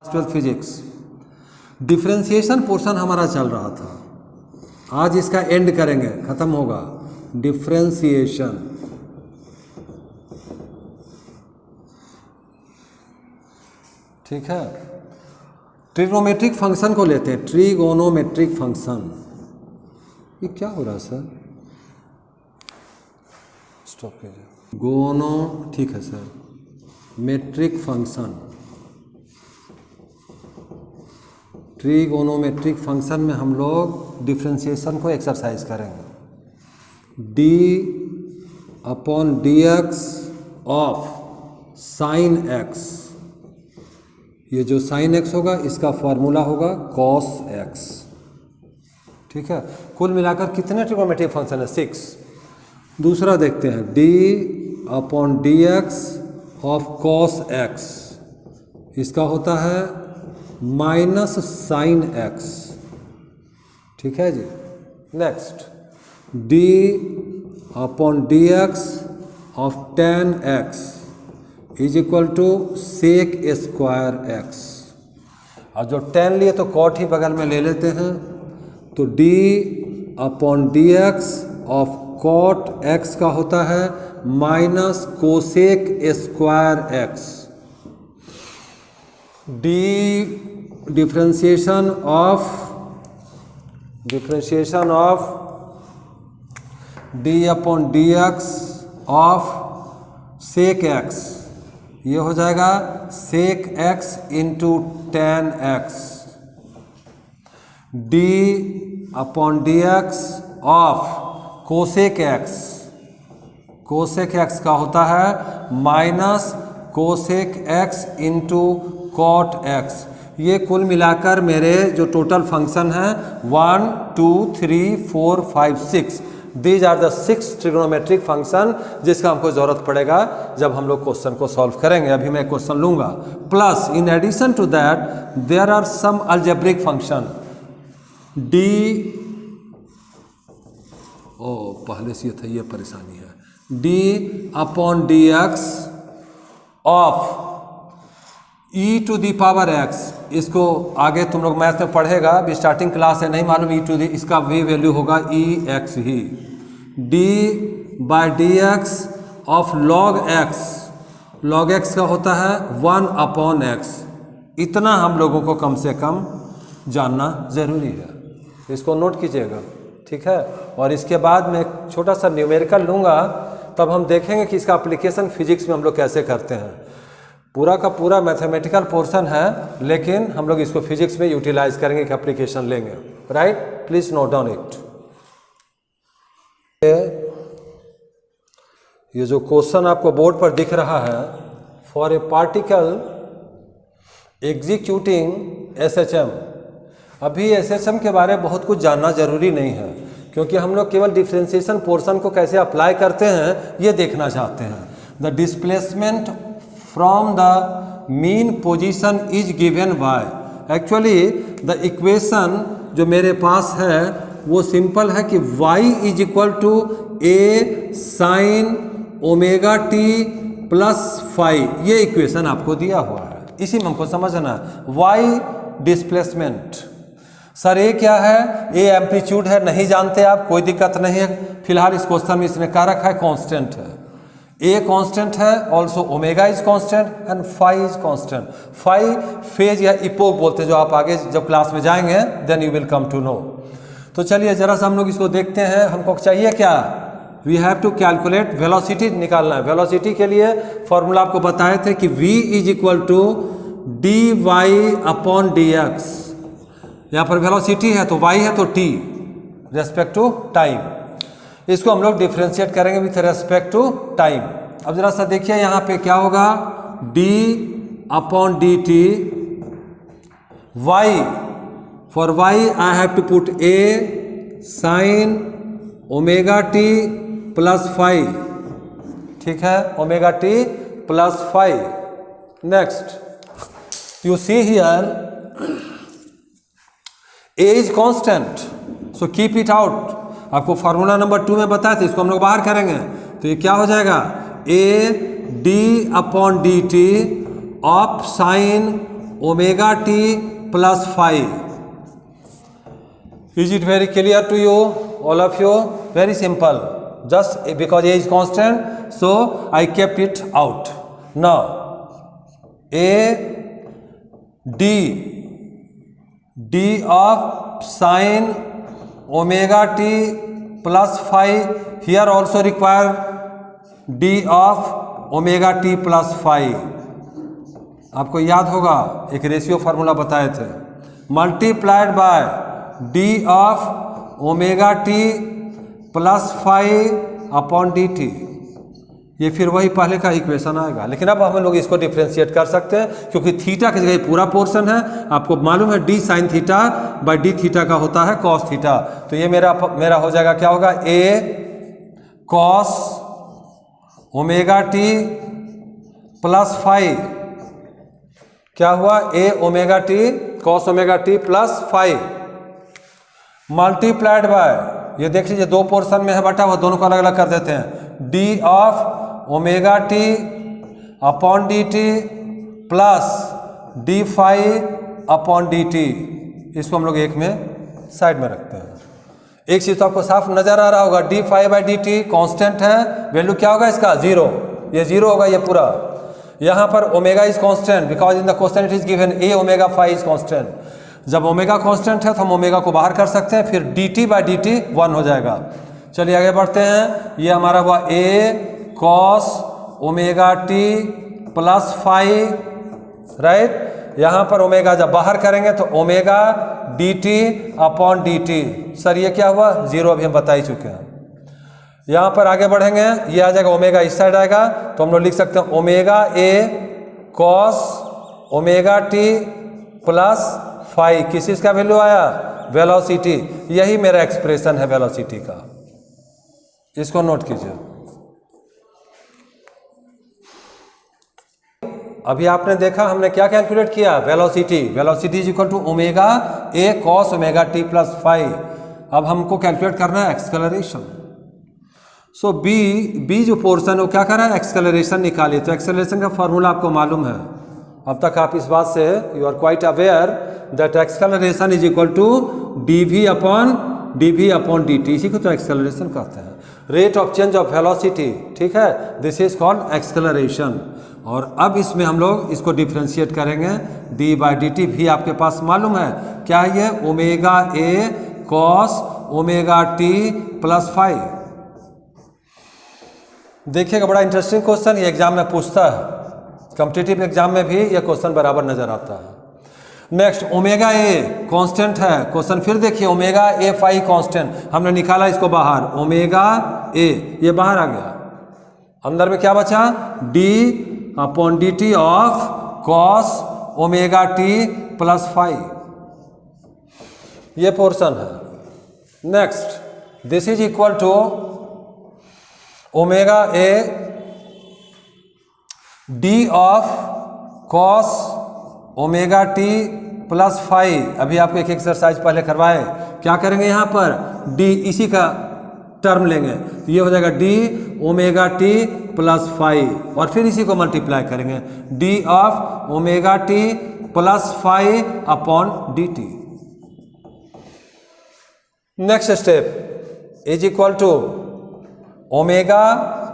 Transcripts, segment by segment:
Twelfth physics differentiation portion हमारा चल रहा था। आज इसका एंड करेंगे, खत्म होगा डिफरेंशिएशन। ठीक है, ट्रिग्नोमेट्रिक फंक्शन को लेते हैं। ट्रिगोनोमेट्रिक फंक्शन, ये क्या हो रहा है सर? स्टॉप कीजिए। गोनो, ठीक है sir. Metric function, trigonometric function में हम लोग डिफरेंशिएशन को एक्सरसाइज करेंगे। D upon D X of sine X, ये जो साइन एक्स होगा इसका फॉर्मूला होगा कॉस एक्स। ठीक है, कुल मिलाकर कितने ट्रिगोनोमेट्रिक फंक्शन है? 6। दूसरा देखते हैं, D upon D X of cos X, इसका होता है माइनस साइन एक्स। ठीक है जी। Next, D upon D X of tan X is equal to sec square X. और जो टेन लिए तो कॉट ही बगल में ले लेते हैं, तो D upon D X of cot X का होता है minus cosec square X. D differentiation of D upon D X of sec X, ये हो जाएगा sec X into tan X. D upon D X of cosec X, cosec X का होता है minus cosec X into cot X. ये कुल मिलाकर मेरे जो टोटल फंक्शन हैं 1 2 3 4 5 6, these are the 6 trigonometric function जिसका हमको ज़रूरत पड़ेगा जब हम लोग क्वेश्चन को सॉल्व करेंगे। अभी मैं क्वेश्चन लूँगा। Plus in addition to that there are some algebraic function. D, ओ पहले से ये था, ये परेशानी है। D upon D X of E to the power X, इसको आगे तुम लोग मैथ में पढ़ेगा, अभी स्टार्टिंग क्लास है, नहीं मालूम ई टू दी, इसका वी वैल्यू होगा ई एक्स ही। D by D X of log X, log X का होता है 1 अपॉन एक्स। इतना हम लोगों को कम से कम जानना ज़रूरी है, इसको नोट कीजिएगा। ठीक है, और इसके बाद मैं एक छोटा सा न्यूमेरिकल लूँगा, तब हम देखेंगे कि इसका एप्लीकेशन फिजिक्स में हम लोग कैसे करते हैं। पूरा का पूरा मैथमेटिकल पोर्शन है, लेकिन हम लोग इसको फिजिक्स में यूटिलाइज करेंगे, कि एप्लीकेशन लेंगे। Right, please note down it. ये जो क्वेश्चन आपको बोर्ड पर दिख रहा है, for a particle executing SHM. अभी एसएचएम के बारे में बहुत कुछ जानना जरूरी नहीं है, क्योंकि हम लोग केवल डिफरेंशिएशन पोर्शन को कैसे अप्लाई करते हैं ये देखना चाहते हैं। The displacement from the mean position is given by, actually the equation जो मेरे पास है वो सिंपल है कि y is equal to a sine omega t plus phi. ये इक्वेशन आपको दिया हुआ है, इसी में हमको समझना है। y डिस्प्लेसमेंट, सर ए क्या है? ए एम्पलीट्यूड है, नहीं जानते आप, कोई दिक्कत नहीं है। फिलहाल इस क्वेश्चन में इसने क्या रखा है? कांस्टेंट है। ए कांस्टेंट है, also omega is constant and phi is constant. Phi phase या इपोक बोलते हैं, जो आप आगे जब क्लास में जाएंगे then you will come to know. तो चलिए जरा सा हम लोग इसको देखते हैं। हमको चाहिए क्या? We have to calculate velocity निकालना है। वेलोसिटी के लिए फॉर्मूला आपको बताए थे कि v is equal to D Y upon D X. यहाँ पर वेलोसिटी है तो y है तो t रेस्पेक्ट टू टाइम। इसको हम लोग डिफ्रेंशिएट करेंगे विथ रेस्पेक्ट टू टाइम। अब जरा सा देखिए यहाँ पे क्या होगा, d upon D T, y for y I have to put a sine omega t plus phi. ठीक है, omega t plus phi. Next you see here a is constant, so keep it out. आपको formula number 2 में बताया था, इसको हम लोग बाहर करेंगे तो ये क्या हो जाएगा? a D upon D T of sine omega T plus five. Is it very clear to you, all of you? Very simple. Just because A is constant, so I kept it out. Now, D of sin omega t plus phi. Here also require D of omega t plus phi. आपको याद होगा एक ratio formula बताए थे, multiplied by D of omega T plus five upon D T. ये फिर वही पहले का इक्वेशन आएगा, लेकिन अब हम लोग इसको डिफ्रेंशिएट कर सकते हैं क्योंकि थीटा की जगह पूरा पोर्शन है। आपको मालूम है D sine theta by D theta का होता है कॉस थीटा। तो ये मेरा हो जाएगा, क्या होगा, A cos omega T plus five. क्या हुआ, A omega T cos omega T plus five multiplied by, ये देख लीजिए दो पोर्शन में है बटा हुआ, दोनों को अलग अलग कर देते हैं, D of omega T upon D T plus D five upon D T. इसको हम लोग एक में साइड में रखते हैं। एक चीज तो आपको साफ नजर आ रहा होगा, D five by D T constant है, वैल्यू क्या होगा इसका, जीरो। ये जीरो होगा ये पूरा। यहाँ पर omega is constant because in the question it is given A omega five is constant. जब ओमेगा कांस्टेंट है तो हम ओमेगा को बाहर कर सकते हैं, फिर D T by D T one हो जाएगा। चलिए आगे बढ़ते हैं। ये हमारा हुआ A cos omega T plus five, right. यहाँ पर ओमेगा जब बाहर करेंगे तो omega D T upon D T. Sir ये क्या हुआ, जीरो, अभी हम बता ही चुके हैं। यहाँ पर आगे बढ़ेंगे, ये आ जाएगा ओमेगा इस साइड आएगा, तो हम लोग लिख सकते हैं omega A cos omega T plus five. किस चीज़ का वैल्यू आया, वेलोसिटी। यही मेरा एक्सप्रेशन है वेलोसिटी का, इसको नोट कीजिए। अभी आपने देखा हमने क्या कैलकुलेट किया, velocity. Velocity is equal to omega A cos omega T plus five. अब हमको कैलकुलेट करना है एक्सेलरेशन। सो बी जो पोर्शन है वो क्या कर रहा है, एक्सेलरेशन निकालिए। तो एक्सेलरेशन का फॉर्मूला आपको मालूम है, अब तक आप इस बात से you are quite aware that acceleration is equal to D V upon D T. इसी को तो एक्सेलरेशन कहते हैं, rate of change of velocity, ठीक है। This is called acceleration. और अब इसमें हम लोग इसको डिफ्रेंशिएट करेंगे, डी बाई डी टी भी आपके पास मालूम है क्या है, ये omega A cos omega T plus five. देखिएगा बड़ा इंटरेस्टिंग क्वेश्चन, ये एग्जाम में पूछता है, कॉम्पिटिटिव एग्जाम में भी ये क्वेश्चन बराबर नजर आता है। नेक्स्ट ओमेगा ए कांस्टेंट है, क्वेश्चन फिर देखिए ओमेगा ए फाइव कांस्टेंट, हमने निकाला इसको बाहर, ओमेगा ए ये बाहर आ गया, अंदर में क्या बचा, D upon D T of cos omega T plus five, ये पोर्शन है। Next this is equal to omega A D of cos omega T plus five. अभी आपको एक एक्सरसाइज पहले करवाए, क्या करेंगे यहाँ पर, डी इसी का टर्म लेंगे, तो ये हो जाएगा D omega T plus five, और फिर इसी को मल्टीप्लाई करेंगे, D of omega T plus five upon D T. Next step is equal to omega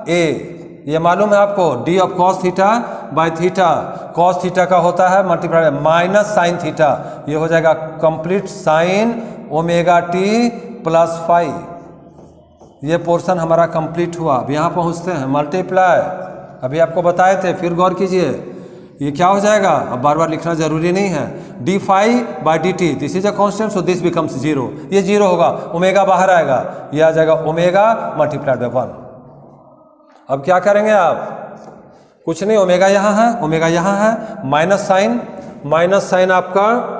A, ये मालूम है आपको, D of cos theta by theta, cos theta का होता है मल्टीप्लाई माइनस साइन थीटा, ये हो जाएगा complete sign omega T plus five. ये पोर्शन हमारा कंप्लीट हुआ। अब यहाँ पहुँचते हैं मल्टीप्लाई, अभी आपको बताए थे, फिर गौर कीजिए, ये क्या हो जाएगा, अब बार बार लिखना जरूरी नहीं है, D five by D T, this is a constant so this becomes zero, ये जीरो होगा, ओमेगा बाहर आएगा, ये आ जाएगा ओमेगा मल्टीप्लाइड बाय वन। अब क्या करेंगे आप, कुछ नहीं, ओमेगा यहाँ है, ओमेगा यहाँ है, माइनस साइन आपका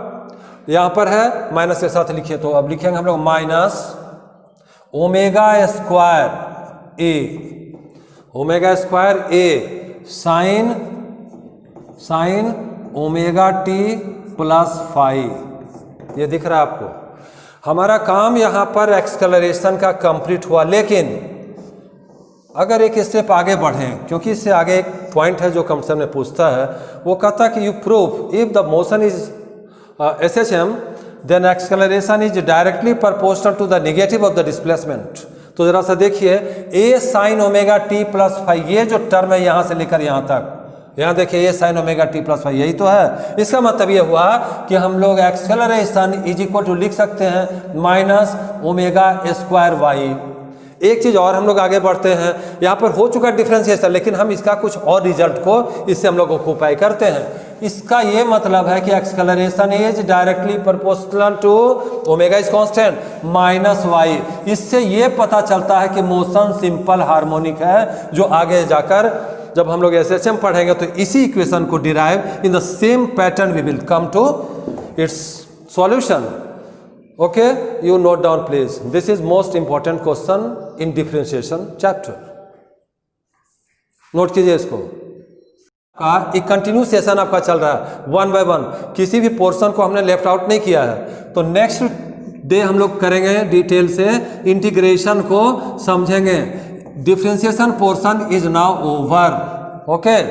यहाँ पर है, माइनस के साथ लिखिए, तो अब लिखेंगे हम लोग minus omega square A, omega square A sine omega T plus five. ये दिख रहा है आपको। हमारा काम यहाँ पर एक्सेलरेशन का कंप्लीट हुआ, लेकिन अगर एक स्टेप आगे बढ़ें, क्योंकि इससे आगे एक पॉइंट है जो कंसेप्ट में पूछता है, वो कहता है कि you prove if the motion is SHM then acceleration is directly proportional to the negative of the displacement. तो जरा सा देखिए, a sin omega t plus five, ये जो टर्म है यहाँ से लेकर यहाँ तक, यहाँ देखिए a sin omega t plus five, यही तो है। इसका मतलब ये हुआ कि हम लोग एक्सेलरेशन इज इक्वल टू लिख सकते हैं माइनस ओमेगा स्क्वायर वाई। एक चीज़ और हम लोग आगे बढ़ते हैं, यहाँ पर हो चुका डिफरेंशिएशन, लेकिन हम इसका कुछ और रिजल्ट को इससे हम लोग ऑक्यूपाई करते हैं। इसका ये मतलब है कि acceleration is directly proportional to omega is constant minus Y. इससे ये पता चलता है कि मोशन सिंपल हार्मोनिक है, जो आगे जाकर जब हम लोग SHM पढ़ेंगे तो इसी इक्वेशन को derive in the same pattern we will come to its solution. Okay, you note down please. This is most important question in differentiation chapter. Note कीजिए इसको। एक कंटिन्यूस सेशन आपका चल रहा है, वन बाय वन, किसी भी पोर्शन को हमने लेफ्ट आउट नहीं किया है। तो नेक्स्ट डे हम लोग करेंगे डिटेल से इंटीग्रेशन को समझेंगे। Differentiation portion is now over. Okay.